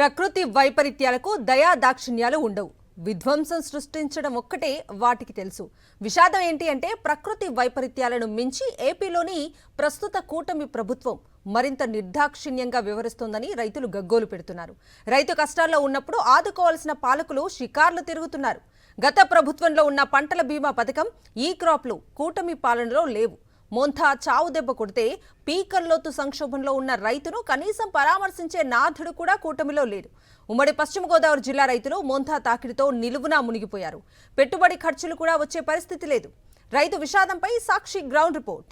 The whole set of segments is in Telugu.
ప్రకృతి వైపరీత్యాలకు దయా దాక్షిణ్యాలు ఉండవు. విధ్వంసం సృష్టించడం ఒక్కటే వాటికి తెలుసు. విషాదం ఏంటి అంటే ప్రకృతి వైపరీత్యాలను మించి ఏపీలోని ప్రస్తుత కూటమి ప్రభుత్వం మరింత నిర్దాక్షిణ్యంగా వ్యవహరిస్తోందని రైతులు గగ్గోలు పెడుతున్నారు. రైతు కష్టాల్లో ఉన్నప్పుడు ఆదుకోవాల్సిన పాలకులు షికార్లు తిరుగుతున్నారు. గత ప్రభుత్వంలో ఉన్న పంటల బీమా పథకం, ఈ క్రాప్లు కూటమి పాలనలో లేవు. మోంథా చావు దెబ్బ కొడితే పీకల్లోతు సంక్షోభంలో ఉన్న రైతును కనీసం పరామర్శించే నాథుడు కూడా కూటమిలో లేడు. ఉమ్మడి పశ్చిమ గోదావరి జిల్లా రైతులు మోంథా తాకిడితో నిలువునా మునిగిపోయారు. పెట్టుబడి ఖర్చులు కూడా వచ్చే పరిస్థితి లేదు. రైతు విషాదంపై సాక్షి గ్రౌండ్ రిపోర్ట్.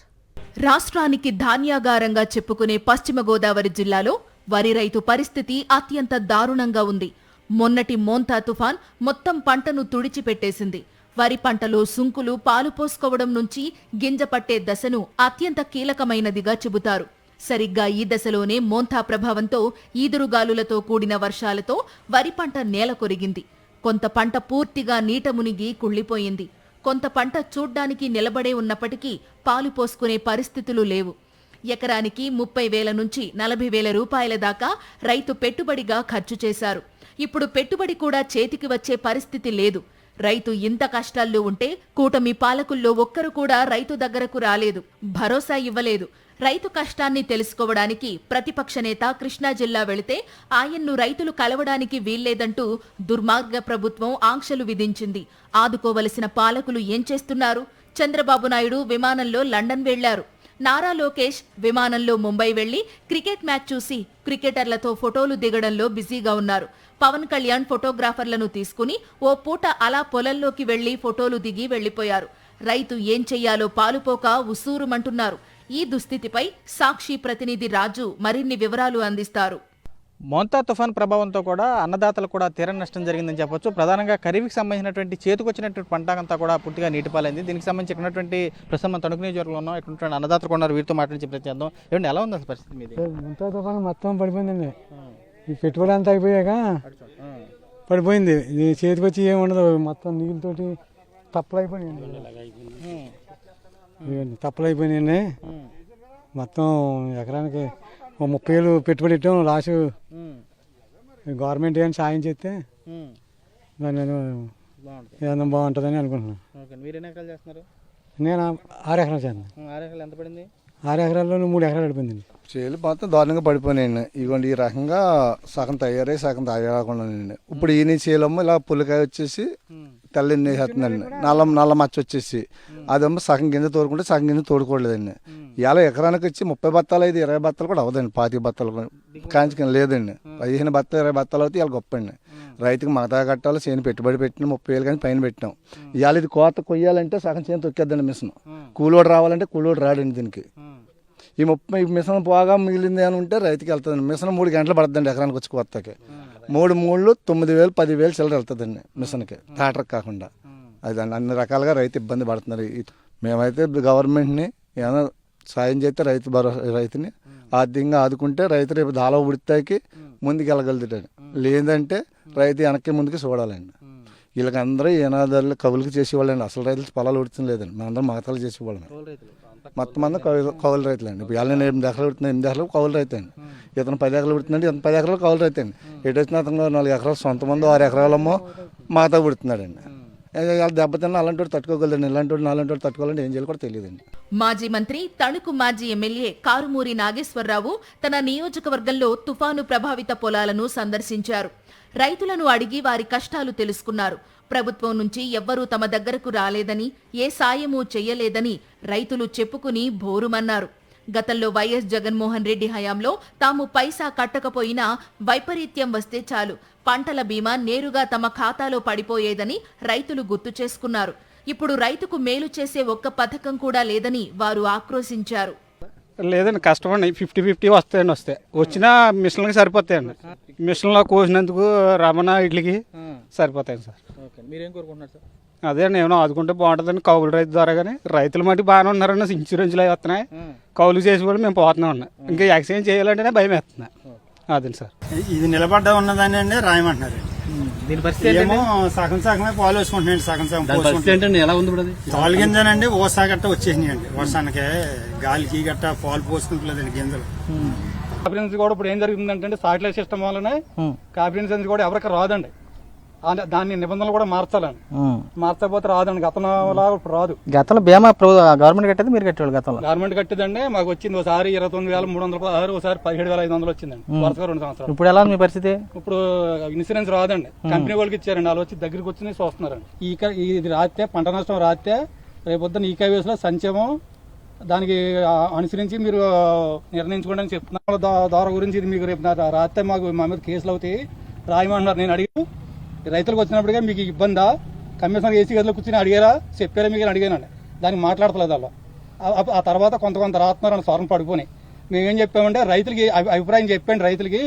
రాష్ట్రానికి ధాన్యాగారంగా చెప్పుకునే పశ్చిమ గోదావరి జిల్లాలో వరి రైతు పరిస్థితి అత్యంత దారుణంగా ఉంది. మొన్నటి మోంథా తుఫాన్ మొత్తం పంటను తుడిచిపెట్టేసింది. వరి పంటలో సుంకులు పాలు పోసుకోవడం నుంచి గింజ పట్టే దశను అత్యంత కీలకమైనదిగా చెబుతారు. సరిగ్గా ఈ దశలోనే మోంథా ప్రభావంతో ఈదురుగాలులతో కూడిన వర్షాలతో వరి పంట నేల కొరిగింది. కొంత పంట పూర్తిగా నీట మునిగి కుళ్లిపోయింది. కొంత పంట చూడ్డానికి నిలబడే ఉన్నప్పటికీ పాలు పోసుకునే పరిస్థితులు లేవు. ఎకరానికి 30,000 నుంచి 40,000 రూపాయల దాకా రైతు పెట్టుబడిగా ఖర్చు చేశారు. ఇప్పుడు పెట్టుబడి కూడా చేతికి వచ్చే పరిస్థితి లేదు. రైతు ఇంత కష్టాల్లో ఉంటే కూటమి పాలకుల్లో ఒక్కరు కూడా రైతు దగ్గరకు రాలేదు, భరోసా ఇవ్వలేదు. రైతు కష్టాన్ని తెలుసుకోవడానికి ప్రతిపక్ష నేత కృష్ణా జిల్లా వెళితే ఆయన్ను రైతులు కలవడానికి వీల్లేదంటూ దుర్మార్గ ప్రభుత్వం ఆంక్షలు విధించింది. ఆదుకోవలసిన పాలకులు ఏం చేస్తున్నారు? చంద్రబాబు నాయుడు విమానంలో లండన్ వెళ్లారు. నారా లోకేష్ విమానంలో ముంబై వెళ్లి క్రికెట్ మ్యాచ్ చూసి క్రికెటర్లతో ఫోటోలు దిగడంలో బిజీగా ఉన్నారు. పవన్ కళ్యాణ్ ఫోటోగ్రాఫర్లను తీసుకుని ఓ పూట అలా పొలంలోకి వెళ్లి ఫోటోలు దిగి వెళ్లిపోయారు. రైతు ఏం చెయ్యాలో పాలుపోక ఉసూరుమంటున్నారు. ఈ దుస్థితిపై సాక్షి ప్రతినిధి రాజు మరిన్ని వివరాలు అందిస్తారు. మోంథా తుఫాన్ ప్రభావంతో కూడా అన్నదాతలు కూడా తీర నష్టం జరిగిందని చెప్పొచ్చు. ప్రధానంగా ఖరీఫ్కి సంబంధించినటువంటి చేతికొచ్చినటువంటి పంట అంతా కూడా పూర్తిగా నీటిపాలైంది. దీనికి సంబంధించి ఇక్కడున్నటువంటి ప్రస్తుతం మన తణుకు నియోజకవర్గంలో ఉన్నాం. ఇక్కడ అన్నదాతలు ఉన్నారు, వీరితో మాట్లాడించి ప్రయత్నిద్దాం. ఏమంటే ఎలా ఉంది అసలు పరిస్థితి మీది? మోంథా తుఫాన్ మొత్తం పడిపోయిందండి. ఈ పెట్టుబడి అంతా అయిపోయాక పడిపోయింది. ఇది చేతికొచ్చి ఏమి ఉండదు, మొత్తం నీళ్ళతోటి తప్పలు అయిపోయినాయండి. తప్పలు అయిపోయినాయండి. మొత్తం ఎకరానికి 30,000 పెట్టుబడి పెట్టాం. లాస్ట్ గవర్నమెంట్ ఏమైనా సాయం చేస్తే దాని ఏదైనా బాగుంటుందని అనుకుంటున్నాను. నేను 6 ఎకరాలు చేస్తాను. 6 ఎకరాల్లో 3 ఎకరాలు పడిపోయిందండి. చేలు మొత్తం దారుణంగా పడిపోయినాయండి. ఇదిగోండి ఈ రకంగా సగం తయారై సగం తయారకుండా. ఇప్పుడు ఈ చేలమ్మ ఇలా పుల్లకాయ వచ్చేసి తెల్లని వేసేస్తుందండి. నల్ల మచ్చ వచ్చేసి అదేమో సగం గింజ తోడుకుంటే సగం గింజ తోడుకోలేదండి. ఇలా ఎకరానికి వచ్చి 30 బత్తాలు అయితే 20 బత్తాలు కూడా అవదండి. 25 బత్తాలు కాంచి లేదండి. 15 బత్తాలు 20 బత్తాలు అయితే ఇలా గొప్ప అండి. రైతుకి మగతా కట్టాలి. చేను పెట్టుబడి పెట్టిన 30,000 కానీ పైన పెట్టినాం. ఇవాళ ఇది కోత కొయ్యాలంటే సగం చేను తొక్కేద్దండి మిషన్. కూలోడు రావాలంటే కూలోడు రాడండి దీనికి. ఈ 30 మిషన్ పోగా మిగిలింది అని ఉంటే రైతుకి వెళ్తుందండి. మిషన్ 3 గంటలు పడుతుందండి ఎకరానికి వచ్చి కొత్తకి. 3 9,000 10,000 చిల్లర వెళ్తుందండి మిషన్కి, ట్రాక్టర్కి కాకుండా. అది అన్ని రకాలుగా రైతు ఇబ్బంది పడుతున్నారు. మేమైతే గవర్నమెంట్ని ఏమైనా సాయం చేస్తే రైతుని ఆర్థికంగా ఆదుకుంటే రైతు రేపు దాలో ఉడితాకి ముందుకు వెళ్ళగలుగుతాడు. లేదంటే రైతు వెనక్కి ముందుకు చూడాలండి. వీళ్ళకి అందరూ ఏనాదారులు కవులకి చేసేవాళ్ళండి. అసలు రైతులు పొలాలు ఉడిచిన లేదండి. మనందరం మగతాలు చేసేవాళ్ళం. మొత్తం అంతా కౌలు రైతులు అండి. ఇప్పుడు నేను 8 ఎకరాలు ఉడుతున్నాను, 8 ఎకరాలు కౌలు రైతు అండి. ఇతను 10 ఎకరాలు ఉడుతుందండి, ఇతను 10 ఎకరాలు కౌలు రైతు అండి. ఎటు వచ్చిన అతను 4 ఎకరాలు సొంత మంది 6 ఎకరాలమ్మో మాతా ఉడుతున్నాడండి. దెబ్బతిన్న అలాంటి వాడు తట్టుకోగలదండి. ఇలాంటి వాడు నాలాంటి వాడు తట్టుకోవాలంటే ఏం చేయాలి కూడా తెలియదండి. మాజీ మంత్రి తణుకు మాజీ ఎమ్మెల్యే కారుమూరి నాగేశ్వరరావు తన నియోజకవర్గంలో తుఫాను ప్రభావిత పొలాలను సందర్శించారు. రైతులను అడిగి వారి కష్టాలు తెలుసుకున్నారు. ప్రభుత్వం నుంచి ఎవ్వరూ తమ దగ్గరకు రాలేదని, ఏ సాయమూ చెయ్యలేదని రైతులు చెప్పుకుని భోరుమన్నారు. గతంలో వైఎస్ జగన్మోహన్ రెడ్డి హయాంలో తాము పైసా కట్టకపోయినా వైపరీత్యం వస్తే చాలు పంటల బీమా నేరుగా తమ ఖాతాలో పడిపోయేదని రైతులు గుర్తు చేసుకున్నారు. ఇప్పుడు రైతుకు మేలు చేసే ఒక్క పథకం కూడా లేదని వారు ఆక్రోశించారు. లేదండి, కష్టపడి 50-50 వస్తాయండి. వచ్చిన మిషన్లకి సరిపోతాయండి. మిషన్లో కోసినందుకు రమణ ఇడ్లీకి సరిపోతాయండి సార్. మీరేం కోరుకుంటున్నారు సార్? అదే నేను ఆదుకుంటే బాగుంటుందని కౌలు రైతు ద్వారా. కానీ రైతులు మట్టి బాగానే ఉన్నారన్న ఇన్సూరెన్స్లు అవి వస్తున్నాయి. కౌలు చేసి కూడా మేము పోతున్నాం ఉన్నాం. ఇంకా ఎక్స్చేంజ్ చేయాలంటేనే భయం వేస్తున్నాయి. అదే సార్. ఇది నిలబడ్డ ఉన్నదాన్ని అండి రాయమంటున్నారు. దీని పరిస్థితి ఏమో సగం సగమే పాలు వేసుకుంటున్నాయండి. సగం సగం ఎలా ఉంది? పాలు గింజనండి ఓసా గట్ట వచ్చేసినాయండి. వర్షానికి గాలికి గట్ట పాలు పోసుకుంటలేదండి గింజలు. కాన్ఫిడెన్స్ కూడా ఇప్పుడు ఏం జరుగుతుందంటే సాటిలైట్ సిస్టమ్ వల్లనే కాన్ఫిడెన్స్ కూడా ఎవరికి రాదండి. దాన్ని నిబంధనలు కూడా మార్చాలండి. మార్చకపోతే రాదండి. గతంలో ఇప్పుడు రాదు. గతంలో బీమా గవర్నమెంట్ కట్టేది, మీరు కట్టేవాళ్ళు గతంలో? గవర్నమెంట్ కట్టేదండి. మాకు వచ్చింది ఒకసారి 29,316, ఒకసారి 17,500 వచ్చిందండి వరుసగా 2 సంవత్సరాలు. ఇప్పుడు ఎలా ఉంది మీ పరిస్థితి? ఇప్పుడు ఇన్సూరెన్స్ రాదండి. కంపెనీ వాళ్ళకి ఇచ్చారండి. వాళ్ళు వచ్చి దగ్గరికి వచ్చి చూస్తున్నారండి. ఇది రాస్తే పంట నష్టం రాస్తే రేపొద్దున ఈకేవీఎస్ లో సంక్షేమం దానికి అనుసరించి మీరు నిర్ణయించుకోండి అని చెప్తున్నారు. ద్వారా గురించి ఇది మీకు రేపు రాస్తే మా మీద కేసులు అవుతాయి రాయమంటున్నారు. నేను అడిగి రైతులకు వచ్చినప్పటికే మీకు ఇబ్బందా, కమిషనర్ ఏసీ గదిలో కూర్చొని అడిగారా, చెప్పారా మీకు అడిగానండి. దానికి మాట్లాడతలేదు అలా. ఆ తర్వాత కొంత రాస్తున్నారని స్వరం పడిపోయి మేమేం చెప్పామంటే రైతులకి అభిప్రాయం చెప్పండి. రైతులకి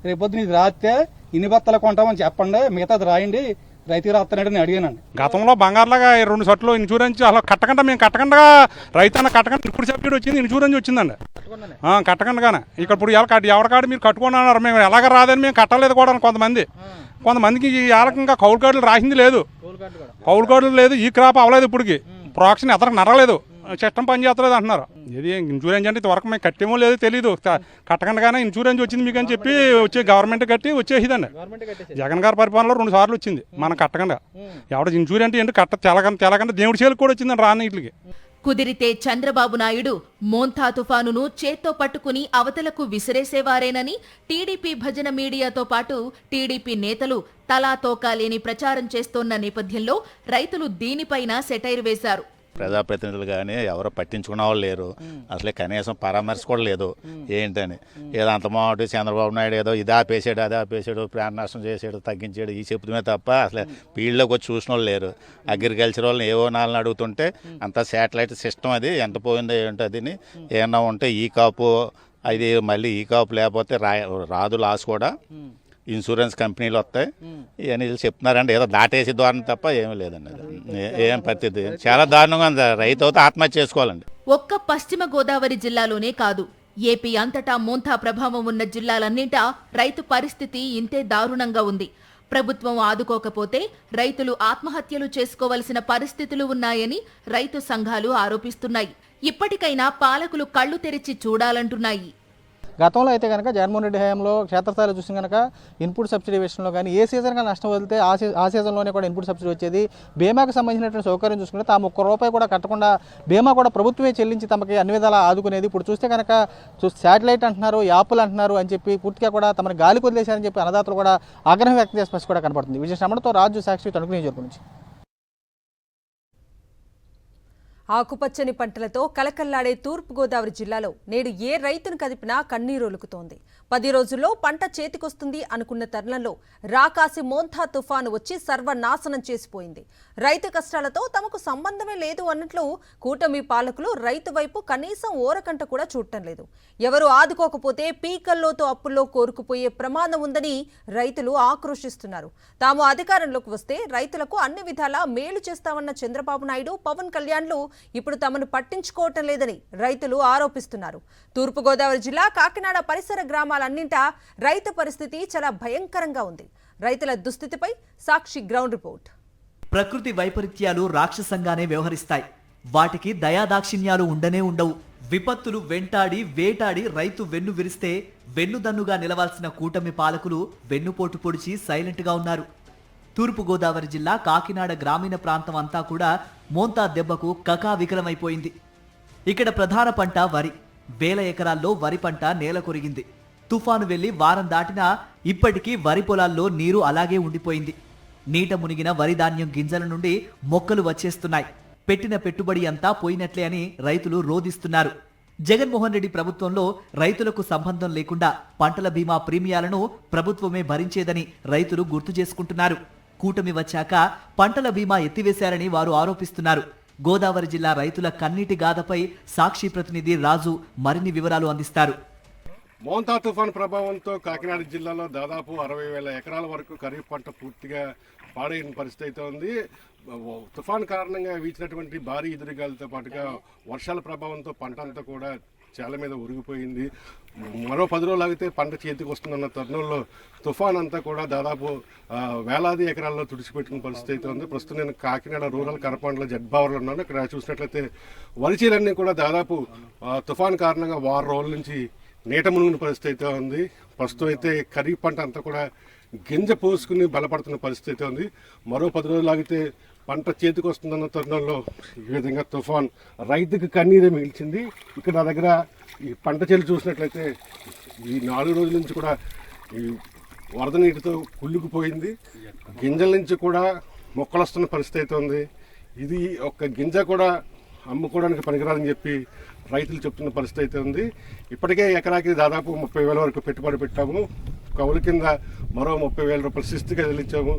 రేపొద్దున ఇది రాస్తే ఇన్ని బత్తలు కొంటామని చెప్పండి, మిగతాది రాయండి, రైతుకి రాస్తానని అడిగానండి. గతంలో బంగారులాగా 2 సెట్లు ఇన్సూరెన్స్ అలా కట్టకుండా మేము కట్టకుండా రైతన్న కట్టకుండా ఇప్పుడు సబ్సిడీ వచ్చింది, ఇన్సూరెన్స్ వచ్చిందండి కట్టకుండానే. ఇక్కడ ఇప్పుడు ఎవరికాడు మీరు కట్టుకున్నారు, మేము ఎలాగ రాదని మేము కట్టలేదు కూడా. కొంతమందికి ఏలకంగా కౌలు కార్డులు రాసింది లేదు, కౌలు కార్డులు లేదు, ఈ క్రాప్ అవ్వలేదు, ఇప్పటికి ప్రోక్షన్ ఎతరకు నరలేదు, సిస్టమ్ పని చేస్తలేదు అంటున్నారు. ఇది ఇన్సూరెన్స్ అంటే ఇంతవరకు మేము కట్టేమో లేదో తెలియదు. కట్టకుండానే ఇన్సూరెన్స్ వచ్చింది మీకు అని చెప్పి వచ్చే గవర్నమెంట్ కట్టి వచ్చేసిదండి. జగన్ గారి పరిపాలనలో 2 సార్లు వచ్చింది మనం కట్టకుండా. ఎవడ ఇన్సూరెన్స్ ఏంటి తెలకంటే దేవుడి చేలకు కూడా వచ్చిందండి రాన్నీటికి. కుదిరితే చంద్రబాబు నాయుడు మోంతా తుఫానును చేత్తో పట్టుకుని అవతలకు విసిరేసేవారేనని టీడీపీ భజన మీడియాతో పాటు టీడీపీ నేతలు తలా తోకా లేని ప్రచారం చేస్తోన్న నేపథ్యంలో రైతులు దీనిపైన సెటైర్ వేశారు. ప్రజాప్రతినిధులు కానీ ఎవరో పట్టించుకున్న వాళ్ళు లేరు, అసలే కనీసం పరామర్శ కూడా లేదు ఏంటని. ఏదో అంత మాటి చంద్రబాబు నాయుడు ఏదో ఇది ఆపేసాడు, అది ఆపేసాడు, ప్రాణ నష్టం చేసాడు, తగ్గించాడు, ఈ చెప్తుమే తప్ప అసలు ఫీల్డ్లోకి వచ్చి చూసిన వాళ్ళు లేరు. అగ్రికల్చర్ వాళ్ళని ఏవో నాలుగు అడుగుతుంటే అంతా శాటిలైట్ సిస్టమ్, అది ఎంత పోయిందో ఏంటో అని. ఏమన్నా ఉంటే ఈ కాపు అది మళ్ళీ ఈ కాపు లేకపోతే రాదు లాస్ కూడా, ఇన్సూరెన్స్ కంపెనీలు వస్తాయి ఇవన్నీ చెప్తున్నారండి. ఏదో దాటేసి దారుణం తప్ప ఏమీ లేదండి. ఏం పరిస్థితి చాలా దారుణంగా ఉంది. రైతు అయితే ఆత్మహత్య చేసుకోవాలండి. ఒక్క పశ్చిమ గోదావరి జిల్లాలోనే కాదు, ఏపీ అంతటా మోంతా ప్రభావం ఉన్న జిల్లాలన్నింటా రైతు పరిస్థితి ఇంతే దారుణంగా ఉంది. ప్రభుత్వం ఆదుకోకపోతే రైతులు ఆత్మహత్యలు చేసుకోవలసిన పరిస్థితులు ఉన్నాయని రైతు సంఘాలు ఆరోపిస్తున్నాయి. ఇప్పటికైనా పాలకులు కళ్లు తెరిచి చూడాలంటున్నాయి. గతంలో అయితే కనుక జగన్మోహన్ రెడ్డి హయాంలో క్షేత్రస్థాయిలో చూసిన కనుక ఇన్పుట్ సబ్సిడీ విషయంలో కానీ ఏ సీజన్గా నష్టం వదిలితే ఆ సీజన్లోనే కూడా ఇన్పుట్ సబ్సిడీ వచ్చేది. బీమాకు సంబంధించినటువంటి సౌకర్యం చూసుకుంటే తాము ₹1 కూడా కట్టకుండా బీమా కూడా ప్రభుత్వమే చెల్లించి తమకి అన్ని విధాలా ఆదుకునేది. ఇప్పుడు చూస్తే కనుక శాటిలైట్ అంటున్నారు, యాప్లు అంటున్నారు అని చెప్పి పూర్తిగా కూడా తమని గాలి కొదిలేశారని చెప్పి అన్నదాతలు కూడా ఆగ్రహం వ్యక్తం చేసే పరిస్థితి కూడా కనపడుతుంది. విజయ శ్రమణతో రాజు, సాక్షి, తణుకు నియోజకవర్గం నుంచి. ఆకుపచ్చని పంటలతో కలకల్లాడే తూర్పుగోదావరి జిల్లాలో నేడు ఏ రైతును కదిపినా కన్నీరొలుకుతోంది. 10 రోజుల్లో పంట చేతికొస్తుంది అనుకున్న తరుణంలో రాకాసి మోంతా తుఫాను వచ్చి సర్వనాశనం చేసిపోయింది. రైతు కష్టాలతో తమకు సంబంధమే లేదు అన్నట్లు కూటమి పాలకులు రైతు వైపు కనీసం ఓరకంట కూడా చూడటం లేదు. ఎవరు ఆదుకోకపోతే పీకల్లోతో అప్పుల్లో కోరుకుపోయే ప్రమాదం ఉందని రైతులు ఆక్రోశిస్తున్నారు. తాము అధికారంలోకి వస్తే రైతులకు అన్ని విధాలా మేలు చేస్తామన్న చంద్రబాబు నాయుడు, పవన్ కళ్యాణ్లు ఇప్పుడు తమను పట్టించుకోవటం లేదని రైతులు ఆరోపిస్తున్నారు. తూర్పుగోదావరి జిల్లా కాకినాడ పరిసర గ్రామాలన్నింటా రైతు పరిస్థితి చాలా భయంకరంగా ఉంది. రైతుల దుస్థితిపై సాక్షి గ్రౌండ్ రిపోర్ట్. ప్రకృతి వైపరీత్యాలు రాక్షసంగానే వ్యవహరిస్తాయి. వాటికి దయాదాక్షిణ్యాలు ఉండనే ఉండవు. విపత్తులు వెంటాడి వేటాడి రైతు వెన్ను విరిస్తే వెన్నుదన్నుగా నిలవాల్సిన కూటమి పాలకులు వెన్నుపోటు పొడిచి సైలెంట్గా ఉన్నారు. తూర్పుగోదావరి జిల్లా కాకినాడ గ్రామీణ ప్రాంతం అంతా కూడా మోంతా దెబ్బకు కకావికలమైపోయింది. ఇక్కడ ప్రధాన పంట వరి. వేల ఎకరాల్లో వరి పంట నేల కొరిగింది. తుఫాను వెళ్లి వారం దాటినా ఇప్పటికీ వరి పొలాల్లో నీరు అలాగే ఉండిపోయింది. నీట మునిగిన వరి ధాన్యం గింజల నుండి మొక్కలు వచ్చేస్తున్నాయి. పెట్టిన పెట్టుబడి అంతా పోయినట్లే అని రైతులు రోదిస్తున్నారు. జగన్మోహన్ రెడ్డి ప్రభుత్వంలో రైతులకు సంబంధం లేకుండా పంటల బీమా ప్రీమియాలను ప్రభుత్వమే భరించేదని రైతులు గుర్తు చేసుకుంటున్నారు. కూటమి వచ్చాక పంటల బీమా ఎత్తివేశారని వారు ఆరోపిస్తున్నారు. గోదావరి జిల్లా రైతుల కన్నీటి గాథపై సాక్షి ప్రతినిధి రాజు మరిన్ని వివరాలు అందిస్తారు. మోంతా తుఫాన్ ప్రభావంతో కాకినాడ జిల్లాలో దాదాపు 60,000 ఎకరాల వరకు ఖరీఫ్ పంట పూర్తిగా పాడైన పరిస్థితి అయితే ఉంది. తుఫాన్ కారణంగా వీచినటువంటి భారీ ఎదురుగాలతో పాటుగా వర్షాల ప్రభావంతో పంట అంతా కూడా చాలా మీద ఉరిగిపోయింది. మరో 10 రోజులు ఆగితే పంట చేతికి వస్తుందన్న తరుణంలో తుఫాన్ అంతా కూడా దాదాపు వేలాది ఎకరాల్లో తుడిచిపెట్టిన పరిస్థితి అయితే ఉంది. ప్రస్తుతం నేను కాకినాడ రూరల్ కరపాండ్లో జడ్బావర్లో ఉన్నాను. ఇక్కడ చూసినట్లయితే వరిచీలన్నీ కూడా దాదాపు తుఫాన్ కారణంగా 6 రోజుల నుంచి నీట మునిగిన పరిస్థితి అయితే ఉంది. ప్రస్తుతం అయితే ఖరీఫ్ పంట అంతా కూడా గింజ పోసుకుని బలపడుతున్న పరిస్థితి అయితే ఉంది. మరో 10 రోజులు ఆగితే పంట చేతికి వస్తుందన్న తరుణంలో ఈ విధంగా తుఫాన్ రైతుకి కన్నీరే మిగిల్చింది. ఇక్కడ నా దగ్గర ఈ పంట చేలు చూసినట్లయితే ఈ 4 రోజుల నుంచి కూడా ఈ వరద నీటితో కుళ్ళుకుపోయింది. గింజల నుంచి కూడా మొక్కలు వస్తున్న పరిస్థితి అయితే ఉంది. ఇది ఒక్క గింజ కూడా అమ్ముకోవడానికి పనికిరాదని చెప్పి రైతులు చెప్తున్న పరిస్థితి అయితే ఉంది. ఇప్పటికే ఎకరాకి దాదాపు 30,000 వరకు పెట్టుబడి పెట్టాము. కౌలు కింద మరో 30,000 రూపాయలు శిస్తుగా చెల్లించాము.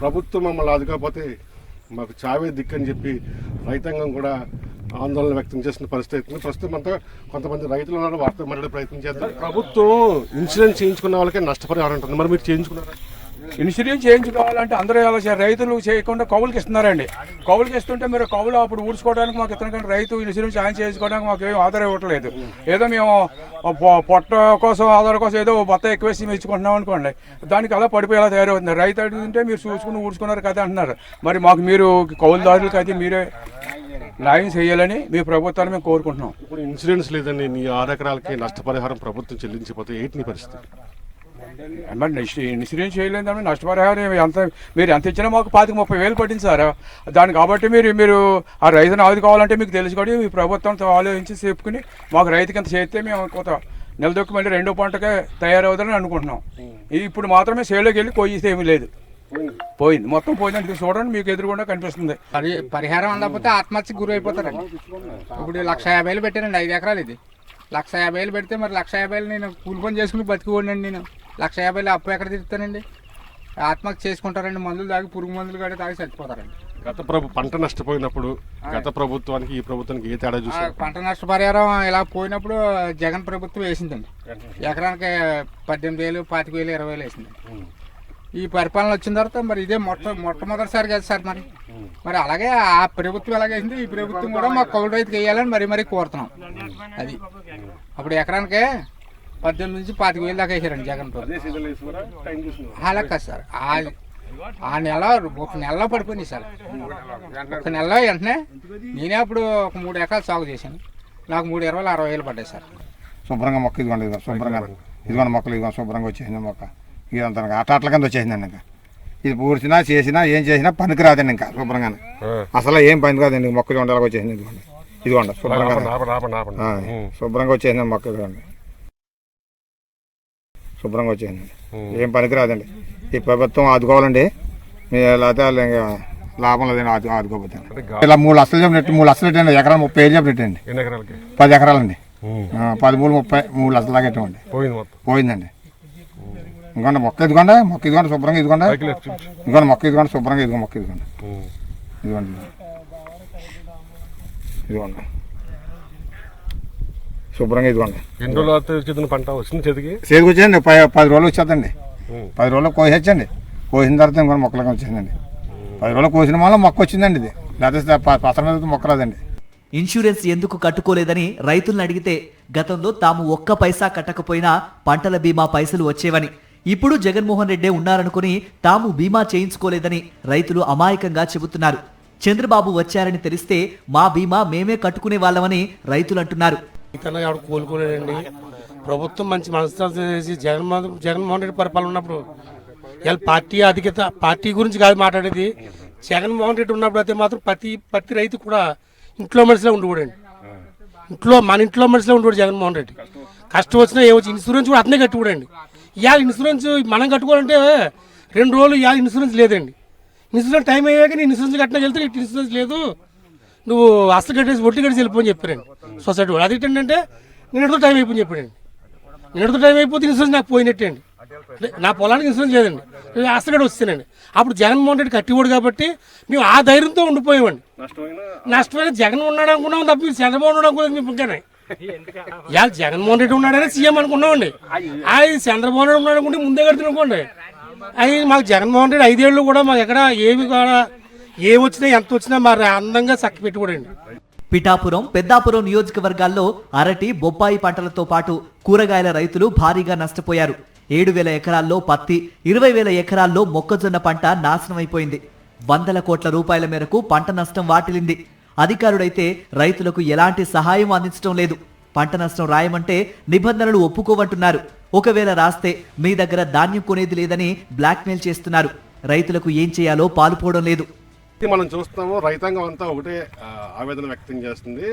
ప్రభుత్వం మమ్మల్ని ఆదుకోకపోతే మాకు చావే దిక్కని చెప్పి రైతాంగం కూడా ఆందోళన వ్యక్తం చేసిన పరిస్థితి అవుతుంది. ప్రస్తుతం అంతా కొంతమంది రైతులు ఉన్నారు, వార్త మాట్లాడే ప్రయత్నం చేస్తారు. ప్రభుత్వం ఇన్సూరెన్స్ చేయించుకున్న వాళ్ళకే నష్టపరిహారం ఉంటుంది. మరి మీరు చేయించుకున్నారా? ఇన్సూరెన్స్ చేయించుకోవాలంటే అందరూ రైతులు చేయకుండా కౌలుకి ఇస్తున్నారండి. కౌలుకి ఇస్తుంటే మీరు కౌలు అప్పుడు ఊడ్చుకోవడానికి మాకు ఇతను కానీ రైతు ఇన్సూరెన్స్ ఆయన చేసుకోవడానికి మాకు ఏం ఆధారం ఇవ్వట్లేదు. ఏదో మేము పొట్ట కోసం ఆధారం కోసం ఏదో బత్త ఎక్కువేసి ఇచ్చుకుంటున్నాం అనుకోండి, దానికి అలా పడిపోయేలా తయారవుతుంది. రైతు అడుగుతుంటే మీరు చూసుకుని ఊడ్చుకున్నారు కదా అంటున్నారు. మరి మాకు మీరు కౌలుదారులకు అయితే మీరే న్యాయం చేయాలని మీ ప్రభుత్వాన్ని మేము కోరుకుంటున్నాం. ఇప్పుడు ఇన్సూరెన్స్ లేదండి, నీ 6 ఎకరాలకి నష్టపరిహారం ప్రభుత్వం చెల్లించిపోతే ఏంటి నీ పరిస్థితి? మరి ఇన్సూరెన్స్ చేయలేదంటే నష్టపరిహారం మీరు ఎంత ఇచ్చినా మాకు 25,000-30,000 పట్టింది సార్. దాన్ని కాబట్టి మీరు ఆ రైతుని ఆదుకోవాలంటే మీకు తెలుసుకోండి, మీ ప్రభుత్వంతో ఆలోచించి చెప్పుకుని మాకు రైతుకి ఎంత చేస్తే మేము కొంత నిలదొక్కి మళ్ళీ 2వ పంటకే తయారవుతుందని అనుకుంటున్నాం. ఇప్పుడు మాత్రమే సేలోకి వెళ్ళి కొయ్యిస్తే ఏమీ లేదు, పోయింది, మొత్తం పోయిందని చూడండి, మీకు ఎదురుగుండా కనిపిస్తుంది. పరిహారం అందకపోతే ఆత్మహత్యకు గురి అయిపోతారండి. ఇప్పుడు 1,50,000 పెట్టానండి, 5 ఎకరాలు ఇది. 1,50,000 పెడితే మరి 1,50,000 నేను కూలి పని చేసుకుని బతికిపోండి. నేను 1,50,000 అప్పు ఎక్కడ తీరుతానండి? ఆత్మహత్య చేసుకుంటారండి, మందులు తాగి పురుగు మందులు కూడా తాగి చచ్చిపోతారండి. పంట నష్టపోయినప్పుడు గత ప్రభుత్వానికి ఈ ప్రభుత్వానికి ఏ తేడా చూసారు? పంట నష్టపరిహారం ఇలా పోయినప్పుడు జగన్ ప్రభుత్వం వేసిందండి. ఎకరానికి 18,000, 25,000, 20,000 వేసిందండి. ఈ పరిపాలన వచ్చిన తర్వాత మరి ఇదే మొట్టమొదటిసారి కదా సార్. మరి అలాగే ఆ ప్రభుత్వం ఎలాగేసింది, ఈ ప్రభుత్వం కూడా మాకు కౌలు రైతుకి వేయాలని మరీ కోరుతున్నాం. అది అప్పుడు ఎకరానికి 18,000 నుంచి 25,000 దాకా వేసారండి జగన్ ప్రభుత్వం. అలా కాదు సార్, ఆ నెల 1 నెలలో పడిపోయింది సార్. 1 నెలలో వెంటనే నేనే అప్పుడు ఒక 3 ఎకరాలు సాగు చేశాను. నాకు 3 ఎకరాలు 60,000 పడ్డాయి సార్. శుభ్రంగా మొక్క ఇదిగోండి, శుభ్రంగా ఇదిగోండి మొక్కలు, ఇదిగోండి శుభ్రంగా వచ్చేసింది మొక్క. ఇదంతా అట్ల కింద వచ్చేసిందండి. ఇంకా ఇది పూడ్చినా చేసినా ఏం చేసినా పనికి రాదండి. ఇంకా శుభ్రంగా అసలు ఏం పని కాదండి. మొక్క చూడండి అలాగ వచ్చేసింది. ఇదిగోండి శుభ్రంగా శుభ్రంగా వచ్చేసింది మొక్క. ఇదిగోండి శుభ్రంగా వచ్చేసింది, ఏం పనికి రాదండి. ఈ ప్రభుత్వం ఆదుకోవాలండి, లేకపోతే ఇంకా లాభం లేదండి ఆదుకోకపోతే. ఇలా 3 లక్షలు చెప్పినట్టు 3 లక్షలు పెట్టండి, ఎకరా 30,000 చెప్పినట్టండి. 10 ఎకరాలండి, 13, 30, 3 లక్షలు దాకా పెట్టండి. పోయిందండి. ఇదిగోండి మొక్క, ఇదిగోండి మొక్క, ఇదిగోండి శుభ్రంగా, ఇదిగోండి ఇదిగోండి మొక్క, ఇదిగోండి శుభ్రంగా, ఇదిగో మొక్క, ఇదిగోండి ఇదిగోండి ఇదిగోండి శుభ్రంగా, ఇదిగోండి. ఎన్ని రోజులు పంట వచ్చింది చేతికి? చేతికి వచ్చేయండి 10 రోజులు వచ్చేద్దండి. 10 రోజులు కోసేచ్చండి. కోసిన తర్వాత ఇంకొక మొక్కలకు వచ్చేసిందండి. 10 రోజులు కోసిన వల్ల మొక్క వచ్చిందండి. ఇది లేకపోతే పసర మీద మొక్క రాదండి. ఇన్సూరెన్స్ ఎందుకు కట్టుకోలేదని రైతులను అడిగితే గతంలో తాము 1 పైసా కట్టకపోయినా పంటల బీమా పైసలు వచ్చేవని, ఇప్పుడు జగన్మోహన్ రెడ్డే ఉన్నారనుకుని తాము బీమా చేయించుకోలేదని రైతులు అమాయకంగా చెబుతున్నారు. చంద్రబాబు వచ్చారని తెలిస్తే మా బీమా మేమే కట్టుకునే వాళ్ళమని రైతులు అంటున్నారు. కోలుకోలేదండి. ప్రభుత్వం మంచి మనసు చేసి జగన్మోహన్ రెడ్డి పరిపాలన ఉన్నప్పుడు ఇలా పార్టీ అధికత, పార్టీ గురించి కాదు మాట్లాడేది. జగన్మోహన్ రెడ్డి ఉన్నప్పుడు అయితే మాత్రం ప్రతి రైతు కూడా ఇంట్లో మనిషిలో ఉండకూడండి. మన ఇంట్లో మనిషిలో ఉండకూడదు జగన్మోహన్ రెడ్డి. కష్టం వచ్చినా ఏమొచ్చి ఇన్సూరెన్స్ కూడా అతనే కట్టుకోడండి. ఇవాళ ఇన్సూరెన్స్ మనం కట్టుకోవాలంటే 2 రోజులు ఇవాళ ఇన్సూరెన్స్ లేదండి. ఇన్సూరెన్స్ టైం అయ్యాక నేను ఇన్సూరెన్స్ కట్టినా వెళ్తే నీకు ఇన్సూరెన్స్ లేదు, నువ్వు అస్సలు కట్టేసి ఒట్టి కట్టేసి వెళ్ళిపోని చెప్పారండి సొసైటీ వాళ్ళు. అది ఏంటంటే నిన్నటితో టైం అయిపోయింది చెప్పాడండి. నిన్నటితో టైం అయిపోతే ఇన్సూరెన్స్ నాకు పోయినట్టే అండి. నా పొలానికి ఇన్సూరెన్స్ లేదండి, అస్సలు వస్తానండి. అప్పుడు జగన్మోహన్ రెడ్డి కట్టివాడు కాబట్టి మేము ఆ ధైర్యంతో ఉండిపోయామండి. నష్టమైన జగన్ ఉన్నాడు అనుకున్నాం తప్ప చంద్రబాబు ఉన్నాడు అనుకోలేదు. మేము ఇంకానే ఇవాళ జగన్మోహన్ రెడ్డి ఉన్నాడని సీఎం అనుకున్నామండి. అది చంద్రబాబు నాయుడు ఉన్నాడు అనుకుంటే ముందే కడుతున్నానుకోండి. అది మాకు జగన్మోహన్ రెడ్డి 5 ఏళ్ళు కూడా మాకు ఎక్కడ ఏమి కూడా ఏమొచ్చినా ఎంత వచ్చినా మరి అందంగా చక్క పెట్టుకోడండి. పిఠాపురం, పెద్దాపురం నియోజకవర్గాల్లో అరటి, బొప్పాయి పంటలతో పాటు కూరగాయల రైతులు భారీగా నష్టపోయారు. 7,000 ఎకరాల్లో పత్తి, 20,000 ఎకరాల్లో మొక్కజొన్న పంట నాశనమైపోయింది. 100 కోట్ల రూపాయల మేరకు పంట నష్టం వాటిల్లింది. అధికారులైతే రైతులకు ఎలాంటి సహాయం అందించడం లేదు. పంట నష్టం రాయమంటే నిబంధనలు ఒప్పుకోవంటున్నారు. ఒకవేళ రాస్తే మీ దగ్గర ధాన్యం కొనేది లేదని బ్లాక్మెయిల్ చేస్తున్నారు. రైతులకు ఏం చేయాలో పాలుపోవడం లేదు. మనం చూస్తాము, రైతాంగం అంతా ఒకటే ఆవేదన వ్యక్తం చేస్తుంది.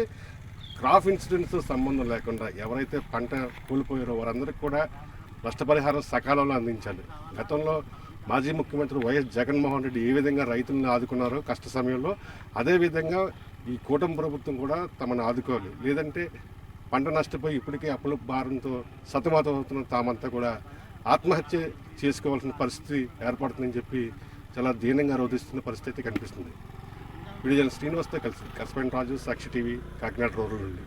క్రాప్ ఇన్సూరెన్స్ సంబంధం లేకుండా ఎవరైతే పంట కోల్పోయారో వారందరికీ కూడా నష్టపరిహారం సకాలంలో అందించాలి. గతంలో మాజీ ముఖ్యమంత్రి వైఎస్ జగన్మోహన్ రెడ్డి ఏ విధంగా రైతులను ఆదుకున్నారో కష్ట సమయంలో, అదేవిధంగా ఈ కూటమి ప్రభుత్వం కూడా తమను ఆదుకోవాలి. లేదంటే పంట నష్టపోయి ఇప్పటికే అప్పుల భారంతో సతమతమవుతున్న తామంతా కూడా ఆత్మహత్య చేసుకోవాల్సిన పరిస్థితి ఏర్పడుతుందని చెప్పి చాలా దీనంగా రోధిస్తున్న పరిస్థితి కనిపిస్తుంది. వీడియో శ్రీనివాస్తో కలిసి కరస్పాండెంట్ రాజు, సాక్షి టీవీ, కాకినాడ రూరల్ నుండి.